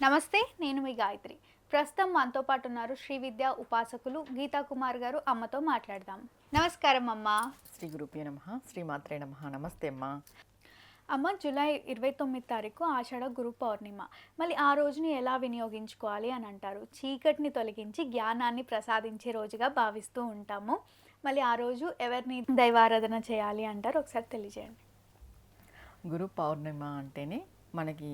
నమస్తే, నేను మీ గాయత్రి. ప్రస్తుతం మనతో పాటు ఉన్నారు శ్రీ విద్యా ఉపాసకులు గీతా కుమార్ గారు. అమ్మతో మాట్లాడదాం. నమస్కారం అమ్మ. శ్రీ గురుభ్యో నమః, శ్రీ మాత్రే నమః. నమస్తే అమ్మా. అమ్మ, జూలై 29 తారీఖు ఆషాఢ గురు పౌర్ణిమ. మళ్ళీ ఆ రోజుని ఎలా వినియోగించుకోవాలి అని అంటారు? చీకటిని తొలగించి జ్ఞానాన్ని ప్రసాదించే రోజుగా భావిస్తూ ఉంటాము. మళ్ళీ ఆ రోజు ఎవరిని దైవారాధన చేయాలి అంటారు? ఒకసారి తెలియజేయండి. గురు పౌర్ణిమ అంటేనే మనకి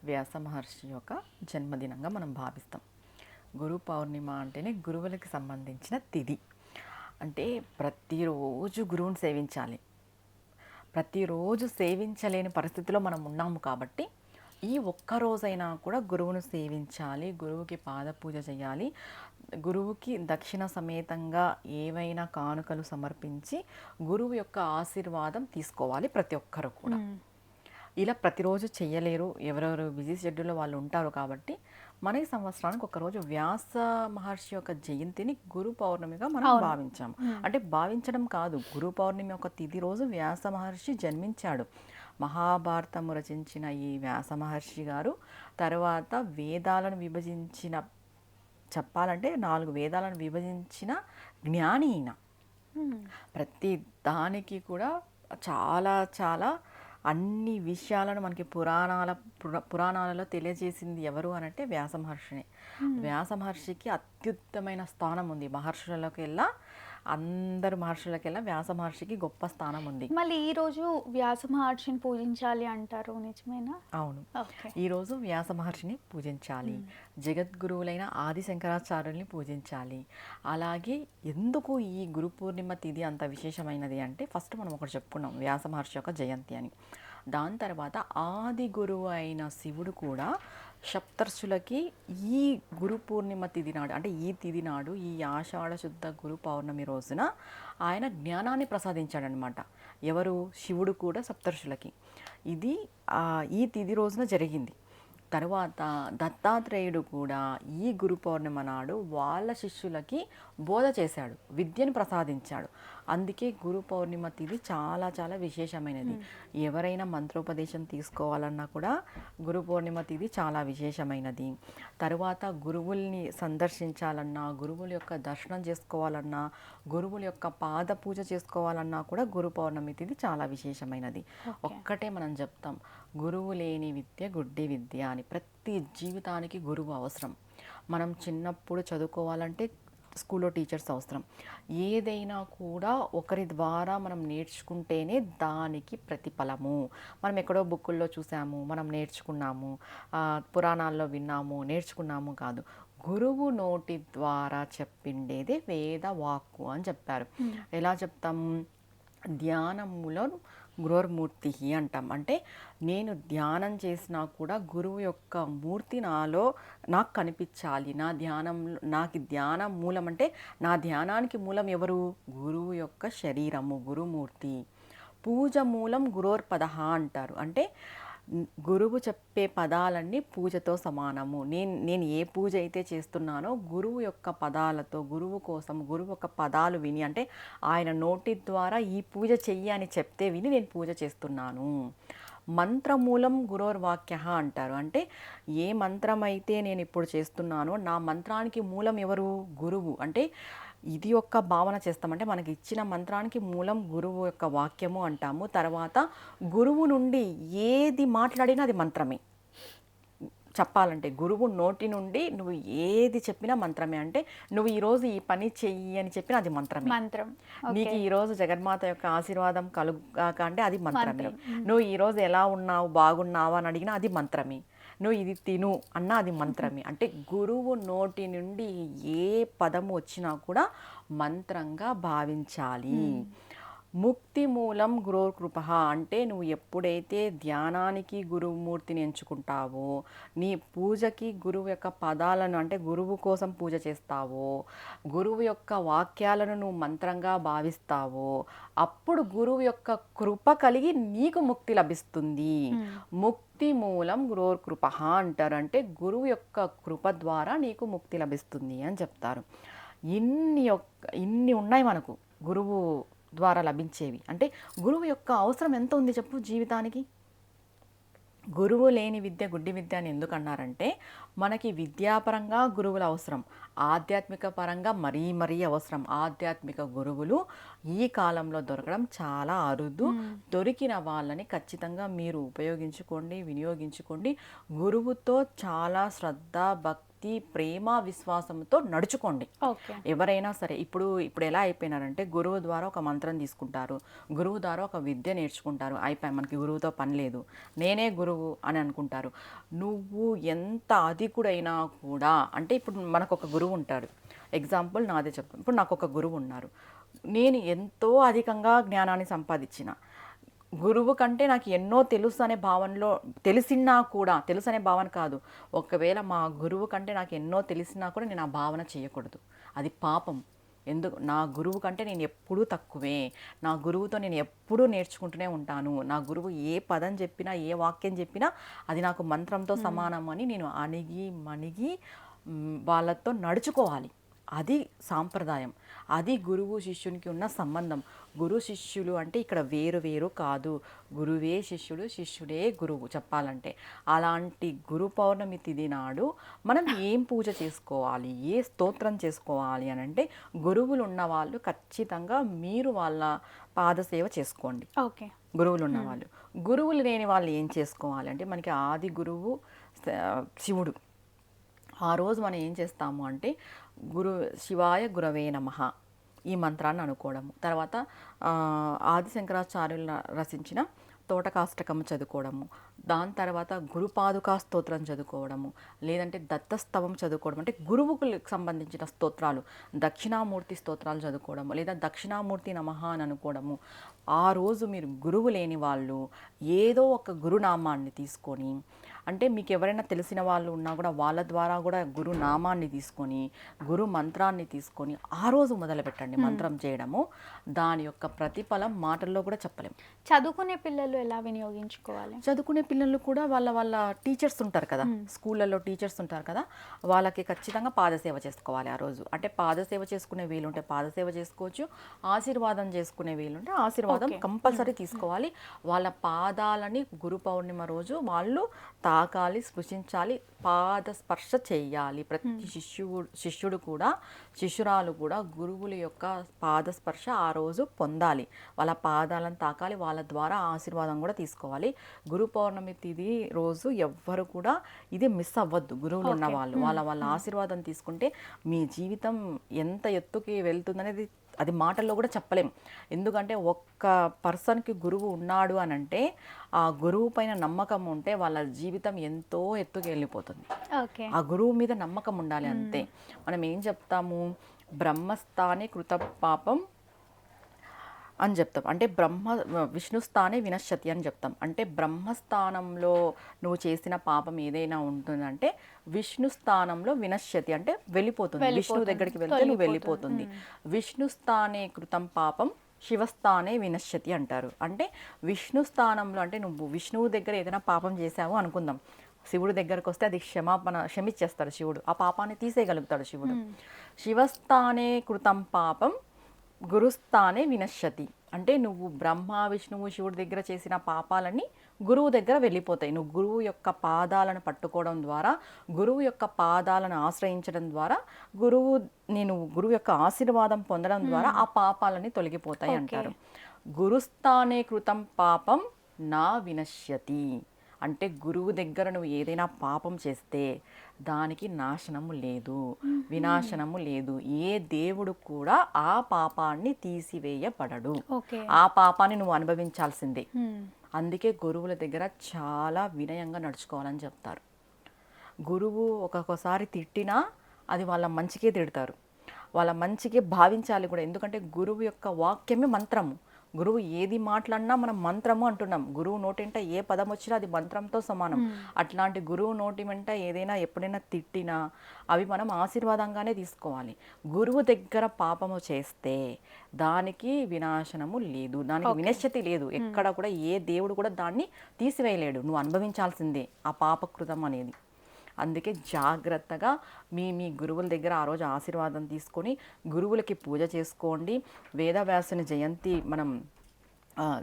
వ్యాస మహర్షి యొక్క జన్మదినంగా మనం భావిస్తాం. గురు పౌర్ణిమ అంటేనే గురువులకి సంబంధించిన తిథి. అంటే ప్రతిరోజు గురువుని సేవించాలి. ప్రతిరోజు సేవించలేని పరిస్థితిలో మనం ఉన్నాము కాబట్టి ఈ ఒక్క రోజైనా కూడా గురువును సేవించాలి, గురువుకి పాద పూజ చేయాలి, గురువుకి దక్షిణ సమేతంగా ఏవైనా కానుకలు సమర్పించి గురువు యొక్క ఆశీర్వాదం తీసుకోవాలి ప్రతి ఒక్కరు కూడా. ఇలా ప్రతిరోజు చెయ్యలేరు, ఎవరెవరు బిజీ షెడ్యూల్లో వాళ్ళు ఉంటారు కాబట్టి మన ఈ సంవత్సరానికి ఒకరోజు వ్యాస మహర్షి యొక్క జయంతిని గురు పౌర్ణమిగా మనం భావించాము. అంటే భావించడం కాదు, గురు పౌర్ణమి యొక్క తిథి రోజు వ్యాస మహర్షి జన్మించాడు. మహాభారతము రచించిన ఈ వ్యాస మహర్షి గారు తర్వాత వేదాలను విభజించిన, చెప్పాలంటే 4 వేదాలను విభజించిన జ్ఞాని ఈయన. ప్రతి దానికి కూడా చాలా చాలా అన్ని విషయాలను మనకి పురాణాలలో తెలియజేసింది ఎవరు అనంటే వ్యాస మహర్షిని. వ్యాస మహర్షికి అత్యుత్తమైన స్థానం ఉంది. అందరు మహర్షులకెల్లా వ్యాస మహర్షికి గొప్ప స్థానం ఉంది. మళ్ళీ ఈ రోజు వ్యాస మహర్షిని పూజించాలి అంటారు, నిజమేనా? అవును, ఈరోజు వ్యాస మహర్షిని పూజించాలి, జగద్గురువులైన ఆది శంకరాచార్యుల్ని పూజించాలి. అలాగే ఎందుకు ఈ గురు పూర్ణిమ తిథి అంత విశేషమైనది అంటే, ఫస్ట్ మనం ఒకటి చెప్పుకున్నాం, వ్యాస మహర్షి యొక్క జయంతి అని. దాని తర్వాత ఆది గురువు అయిన శివుడు కూడా సప్తర్షులకి ఈ గురు పూర్ణిమ తిథి నాడు, అంటే ఈ తిథి నాడు, ఈ ఆషాఢ శుద్ధ గురు పౌర్ణమి రోజున ఆయన జ్ఞానాన్ని ప్రసాదించాడనమాట. ఎవరు? శివుడు కూడా సప్తర్షులకి. ఇది ఈ తిథి రోజున జరిగింది. తరువాత దత్తాత్రేయుడు కూడా ఈ గురు పౌర్ణిమ నాడు వాళ్ళ శిష్యులకి బోధ చేశాడు, విద్యను ప్రసాదించాడు. అందుకే గురు పౌర్ణిమ తిథి చాలా చాలా విశేషమైనది. ఎవరైనా మంత్రోపదేశం తీసుకోవాలన్నా కూడా గురు పౌర్ణిమ తిథి చాలా విశేషమైనది. తరువాత గురువుల్ని సందర్శించాలన్నా, గురువుల యొక్క దర్శనం చేసుకోవాలన్నా, గురువుల యొక్క పాద పూజ చేసుకోవాలన్నా కూడా గురు పౌర్ణమి తిథి చాలా విశేషమైనది. ఒక్కటే మనం చెప్తాం, గురువు లేని విద్య గుడ్డి విద్య అని. ప్రతి జీవితానికి గురువు అవసరం. మనం చిన్నప్పుడు చదువుకోవాలంటే స్కూల్లో టీచర్స్ అవసరం. ఏదైనా కూడా ఒకరి ద్వారా మనం నేర్చుకుంటేనే దానికి ప్రతిఫలము. మనం ఎక్కడో బుక్కుల్లో చూసాము, మనం నేర్చుకున్నాము, పురాణాల్లో విన్నాము, నేర్చుకున్నాము కాదు. గురువు నోటి ద్వారా చెప్పిండేదే వేద వాక్కు అని చెప్పారు. ఎలా చెప్తాము? ధ్యానములో గురోర్మూర్తి అంటాం. అంటే నేను ధ్యానం చేసినా కూడా గురువు యొక్క మూర్తి నాకు కనిపించాలి. నాకు ధ్యానం మూలం. అంటే నా ధ్యానానికి మూలం ఎవరు? గురువు యొక్క శరీరము, గురుమూర్తి. పూజ మూలం గురోర్పదః అంటారు. అంటే గురువు చెప్పే పదాలన్నీ పూజతో సమానము. నేను ఏ పూజ అయితే చేస్తున్నానో గురువు యొక్క పదాలతో, గురువు కోసం గురువు యొక్క పదాలు విని, అంటే ఆయన నోటి ద్వారా ఈ పూజ చెయ్యి అని చెప్తే విని నేను పూజ చేస్తున్నాను. మంత్రమూలం గురోర్వాక్య అంటారు. అంటే ఏ మంత్రం అయితే నేను ఇప్పుడు చేస్తున్నానో నా మంత్రానికి మూలం ఎవరు? గురువు. అంటే ఇది యొక్క భావన చేస్తామంటే మనకి ఇచ్చిన మంత్రానికి మూలం గురువు యొక్క వాక్యము అంటాము. తర్వాత గురువు నుండి ఏది మాట్లాడినా అది మంత్రమే. చెప్పాలంటే గురువు నోటి నుండి నువ్వు ఏది చెప్పినా మంత్రమే. అంటే నువ్వు ఈరోజు ఈ పని చెయ్యి అని చెప్పినా అది మంత్రమే. నీకు ఈరోజు జగన్మాత యొక్క ఆశీర్వాదం కలుగాక అంటే అది మంత్రమే. నువ్వు ఈరోజు ఎలా ఉన్నావు, బాగున్నావా అని అడిగినా అది మంత్రమే. నువ్వు ఇది తిను అన్నా అది మంత్రమే. అంటే గురువు నోటి నుండి ఏ పదము వచ్చినా కూడా మంత్రంగా భావించాలి. ముక్తి మూలం గురోర్ కృప. అంటే నువ్వు ఎప్పుడైతే ధ్యానానికి గురుమూర్తిని ఎంచుకుంటావో, నీ పూజకి గురువు యొక్క పదాలను, అంటే గురువు కోసం పూజ చేస్తావో, గురువు యొక్క వాక్యాలను నువ్వు మంత్రంగా భావిస్తావో, అప్పుడు గురువు యొక్క కృప కలిగి నీకు ముక్తి లభిస్తుంది. ముక్తి మూలం గురోర్ కృప అంటారు. అంటే గురువు యొక్క కృప ద్వారా నీకు ముక్తి లభిస్తుంది అని చెప్తారు. ఇన్ని ఉన్నాయి మనకు గురువు ద్వారా లభించేవి. అంటే గురువు యొక్క అవసరం ఎంత ఉంది చెప్పు జీవితానికి. గురువు లేని విద్య గుడ్డి విద్య అని ఎందుకు అన్నారంటే, మనకి విద్యాపరంగా గురువులు అవసరం, ఆధ్యాత్మిక పరంగా మరీ మరీ అవసరం. ఆధ్యాత్మిక గురువులు ఈ కాలంలో దొరకడం చాలా అరుదు. దొరికిన వాళ్ళని ఖచ్చితంగా మీరు ఉపయోగించుకోండి, వినియోగించుకోండి. గురువుతో చాలా శ్రద్ధ, భక్తి, ప్రేమ, విశ్వాసంతో నడుచుకోండి. ఓకే. ఎవరైనా సరే ఇప్పుడు ఎలా అయిపోయినారంటే, గురువు ద్వారా ఒక మంత్రం తీసుకుంటారు, గురువు ద్వారా ఒక విద్య నేర్చుకుంటారు, అయిపోయి మనకి గురువుతో పని లేదు, నేనే గురువు అని అనుకుంటారు. నువ్వు ఎంత అధికుడైనా కూడా, అంటే ఇప్పుడు మనకు ఒక గురువు ఉంటాడు, ఎగ్జాంపుల్ నాదే చెప్తాను. ఇప్పుడు నాకు ఒక గురువు ఉన్నారు, నేను ఎంతో అధికంగా జ్ఞానాన్ని సంపాదించిన, గురువు కంటే నాకు ఎన్నో తెలుసు అనే భావనలో, తెలిసినా కూడా, తెలుసు అనే భావన కాదు, ఒకవేళ మా గురువు కంటే నాకు ఎన్నో తెలిసినా కూడా నేను ఆ భావన చేయకూడదు, అది పాపం. ఎందుకు? నా గురువు కంటే నేను ఎప్పుడూ తక్కువే, నా గురువుతో నేను ఎప్పుడూ నేర్చుకుంటూనే ఉంటాను, నా గురువు ఏ పదం చెప్పినా, ఏ వాక్యం చెప్పినా అది నాకు మంత్రంతో సమానం అని నేను అణిగి మణిగి వాళ్ళతో నడుచుకోవాలి. అది సాంప్రదాయం, అది గురువు శిష్యునికి ఉన్న సంబంధం. గురు శిష్యులు అంటే ఇక్కడ వేరు వేరు కాదు, గురువే శిష్యుడు, శిష్యుడే గురువు చెప్పాలంటే. అలాంటి గురు పౌర్ణమి తిథి నాడు మనం ఏం పూజ చేసుకోవాలి, ఏ స్తోత్రం చేసుకోవాలి అని అంటే, గురువులు ఉన్న వాళ్ళు ఖచ్చితంగా మీరు వాళ్ళ పాదసేవ చేసుకోండి. ఓకే. గురువులు ఉన్నవాళ్ళు. గురువులు లేని వాళ్ళు ఏం చేసుకోవాలి అంటే, మనకి ఆది గురువు శివుడు. ఆ రోజు మనం ఏం చేస్తాము అంటే, శివాయ గురవే నమః ఈ మంత్రాన్ని అనుకోవడము. తర్వాత ఆది శంకరాచార్యులు రచించిన తోటకాష్టకము చదువుకోవడము, దాని తర్వాత గురుపాదుకా స్తోత్రం చదువుకోవడము, లేదంటే దత్తస్తవం చదువుకోవడం, అంటే గురువుకు సంబంధించిన స్తోత్రాలు, దక్షిణామూర్తి స్తోత్రాలు చదువుకోవడము, లేదా దక్షిణామూర్తి నమః అని అనుకోవడము. ఆ రోజు మీరు గురువు లేని వాళ్ళు ఏదో ఒక గురునామాన్ని తీసుకొని, అంటే మీకు ఎవరైనా తెలిసిన వాళ్ళు ఉన్నా కూడా వాళ్ళ ద్వారా కూడా గురునామాన్ని తీసుకొని, గురు మంత్రాన్ని తీసుకొని ఆ రోజు మొదలు పెట్టండి మంత్రం చేయడము. దాని యొక్క ప్రతిఫలం మాటల్లో కూడా చెప్పలేము. చదువుకునే పిల్లలు ఎలా వినియోగించుకోవాలి? చదువుకునే పిల్లలు కూడా వాళ్ళ టీచర్స్ ఉంటారు కదా, స్కూళ్ళల్లో టీచర్స్ ఉంటారు కదా, వాళ్ళకి ఖచ్చితంగా పాదసేవ చేసుకోవాలి ఆ రోజు. అంటే పాదసేవ చేసుకునే వీలుంటే పాదసేవ చేసుకోవచ్చు, ఆశీర్వాదం చేసుకునే వీలుంటే ఆశీర్వాదం కంపల్సరీ తీసుకోవాలి. వాళ్ళ పాదాలని గురు పౌర్ణిమ రోజు వాళ్ళు తాకాలి, స్పృశించాలి, పాద స్పర్శ చేయాలి. ప్రతి శిష్యుడు కూడా, శిష్యురాలు కూడా గురువుల యొక్క పాద స్పర్శ ఆ రోజు పొందాలి. వాళ్ళ పాదాలను తాకాలి, వాళ్ళ ద్వారా ఆశీర్వాదం కూడా తీసుకోవాలి. గురు పౌర్ణమి తిథి రోజు ఎవ్వరు కూడా ఇది మిస్ అవ్వద్దు. గురువులు ఉన్న వాళ్ళు వాళ్ళ ఆశీర్వాదం తీసుకుంటే మీ జీవితం ఎంత ఎత్తుకి వెళ్తుందనేది అది మాటల్లో కూడా చెప్పలేం. ఎందుకంటే ఒక్క పర్సన్కి గురువు ఉన్నాడు అని అంటే, ఆ గురువు పైన నమ్మకం ఉంటే వాళ్ళ జీవితం ఎంతో ఎత్తుకు వెళ్ళిపోతుంది. ఆ గురువు మీద నమ్మకం ఉండాలి అంతే. మనం ఏం చెప్తాము, బ్రహ్మస్థానే కృత పాపం అని చెప్తాం. అంటే విష్ణుస్థానే వినశ్యతి అని చెప్తాం. అంటే బ్రహ్మస్థానంలో నువ్వు చేసిన పాపం ఏదైనా ఉంటుందంటే విష్ణుస్థానంలో వినశ్యతి అంటే వెళ్ళిపోతుంది, విష్ణువు దగ్గరికి వెళ్తే నువ్వు వెళ్ళిపోతుంది. విష్ణుస్థానే కృతం పాపం శివస్థానే వినశ్యతి అంటారు. అంటే విష్ణు స్థానంలో, అంటే నువ్వు విష్ణువు దగ్గర ఏదైనా పాపం చేసావు అనుకుందాం, శివుడి దగ్గరకు వస్తే అది క్షమించేస్తాడు శివుడు, ఆ పాపాన్ని తీసేయగలుగుతాడు శివుడు. శివస్థానే కృతం పాపం గురుస్థానే వినశ్యతి అంటే నువ్వు బ్రహ్మ విష్ణువు శివుడి దగ్గర చేసిన పాపాలన్నీ గురువు దగ్గర వెళ్ళిపోతాయి. నువ్వు గురువు యొక్క పాదాలను పట్టుకోవడం ద్వారా, గురువు యొక్క పాదాలను ఆశ్రయించడం ద్వారా, గురువు యొక్క ఆశీర్వాదం పొందడం ద్వారా ఆ పాపాలన్నీ తొలగిపోతాయి అంటారు. గురుస్థానే కృతం పాపం నా వినశ్యతి అంటే గురువు దగ్గర నువ్వు ఏదైనా పాపం చేస్తే దానికి నాశనము లేదు, వినాశనము లేదు. ఏ దేవుడు కూడా ఆ పాపాన్ని తీసివేయబడడు, ఆ పాపాన్ని నువ్వు అనుభవించాల్సిందే. అందుకే గురువుల దగ్గర చాలా వినయంగా నడుచుకోవాలని చెప్తారు. గురువు ఒక్కొక్కసారి తిట్టినా అది వాళ్ళ మంచికే తిడతారు, వాళ్ళ మంచికే భావించాలి కూడా. ఎందుకంటే గురువు యొక్క వాక్యమే మంత్రము. గురువు ఏది మాట్లాడినా మనం మంత్రము అంటున్నాం. గురువు నోటి వెంట ఏ పదం వచ్చినా అది మంత్రంతో సమానం. అట్లాంటి గురువు నోటి వెంట ఏదైనా ఎప్పుడైనా తిట్టినా అవి మనం ఆశీర్వాదంగానే తీసుకోవాలి. గురువు దగ్గర పాపము చేస్తే దానికి వినాశనము లేదు, దానికి వినశ్యతి లేదు. ఎక్కడ కూడా ఏ దేవుడు కూడా దాన్ని తీసివేయలేడు, నువ్వు అనుభవించాల్సిందే ఆ పాపకృతం అనేది. అందుకే జాగ్రత్తగా మీ గురువుల దగ్గర ఆ రోజు ఆశీర్వాదం తీసుకొని గురువులకి పూజ చేసుకోండి. వేదవ్యాసుని జయంతి మనం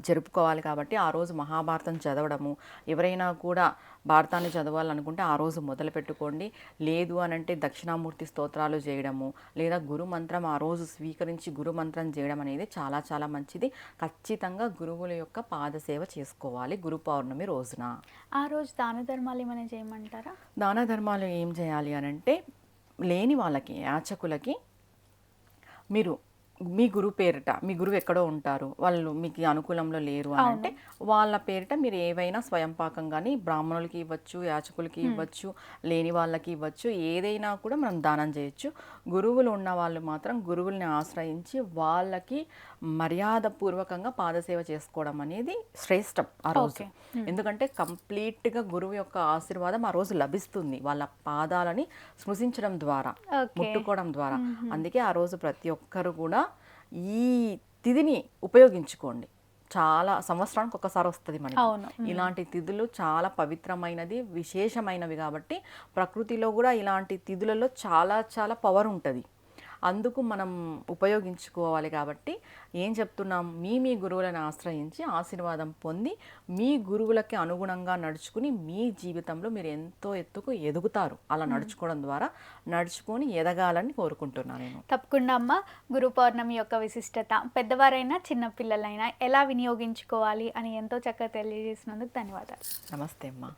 జరుపుకోవాలి. కాబట్టి ఆ రోజు మహాభారతం చదవడము, ఎవరైనా కూడా భారతాన్ని చదవాలనుకుంటే ఆ రోజు మొదలు పెట్టుకోండి. లేదు అనంటే దక్షిణామూర్తి స్తోత్రాలు చేయడము, లేదా గురు మంత్రం ఆ రోజు స్వీకరించి గురు మంత్రం చేయడం అనేది చాలా చాలా మంచిది. ఖచ్చితంగా గురువుల యొక్క పాదసేవ చేసుకోవాలి గురు పౌర్ణమి రోజున. ఆ రోజు దాన ధర్మాలు ఏమైనా చేయమంటారా? దాన ధర్మాలు ఏం చేయాలి అనంటే, లేని వాళ్ళకి, యాచకులకి మీరు మీ గురువు పేరిట, మీ గురువు ఎక్కడో ఉంటారు, వాళ్ళు మీకు అనుకూలంలో లేరు అని అంటే వాళ్ళ పేరిట మీరు ఏవైనా స్వయం పాకం కానీ బ్రాహ్మణులకి ఇవ్వచ్చు, యాచకులకి ఇవ్వచ్చు, లేని వాళ్ళకి ఇవ్వచ్చు, ఏదైనా కూడా మనం దానం చేయొచ్చు. గురువులు ఉన్న వాళ్ళు మాత్రం గురువుల్ని ఆశ్రయించి వాళ్ళకి మర్యాదపూర్వకంగా పాదసేవ చేసుకోవడం అనేది శ్రేష్టం ఆ రోజు. ఎందుకంటే కంప్లీట్గా గురువు యొక్క ఆశీర్వాదం ఆ రోజు లభిస్తుంది వాళ్ళ పాదాలని స్పృశించడం ద్వారా, ముట్టుకోవడం ద్వారా. అందుకే ఆ రోజు ప్రతి ఒక్కరు కూడా ఈ తిథిని ఉపయోగించుకోండి. చాలా సంవత్సరానికి ఒకసారి వస్తుంది మనకి. ఇలాంటి తిథులు చాలా పవిత్రమైనది, విశేషమైనవి. కాబట్టి ప్రకృతిలో కూడా ఇలాంటి తిథులలో చాలా చాలా పవర్ ఉంటుంది. అందుకు మనం ఉపయోగించుకోవాలి. కాబట్టి ఏం చెప్తున్నాం, మీ గురువులను ఆశ్రయించి ఆశీర్వాదం పొంది మీ గురువులకి అనుగుణంగా నడుచుకుని మీ జీవితంలో మీరు ఎంతో ఎత్తుకు ఎదుగుతారు. అలా నడుచుకోవడం ద్వారా నడుచుకొని ఎదగాలని కోరుకుంటున్నాను నేను. తప్పకుండా అమ్మ. గురు పౌర్ణమి యొక్క విశిష్టత పెద్దవారైనా చిన్నపిల్లలైనా ఎలా వినియోగించుకోవాలి అని ఎంతో చక్కగా తెలియజేసినందుకు ధన్యవాదాలు. నమస్తే అమ్మా.